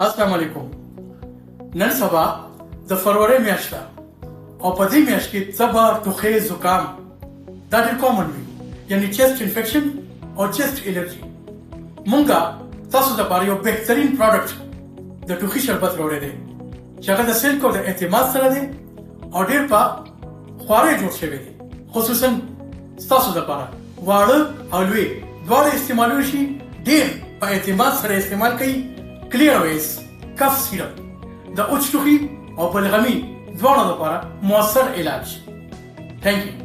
السلام علیکم. نن سبا د فروری میاشت ده او په دې میاشت کې تبه، ټوخی، زکام دا ډېر کامن وي، یعنی چیسټ انفیکشن او چیسټ الرجي. مونږه تاسو لپاره یو بهترین پروډکټ د ټوخي شربت راوړی دی چې هغه د سلکو د اعتماد سره دی او ډېر په خواره جوړ شوی دی. خصوصا ستاسو لپاره واړه او لوی دواړه استعمالولی شي. ډېر په اعتماد سره استعمال کوي. کلیر ویس کف سیرپ د اوچ ټوخي او بلغمي دواړو لپاره مؤثر علاج. تھینک یو.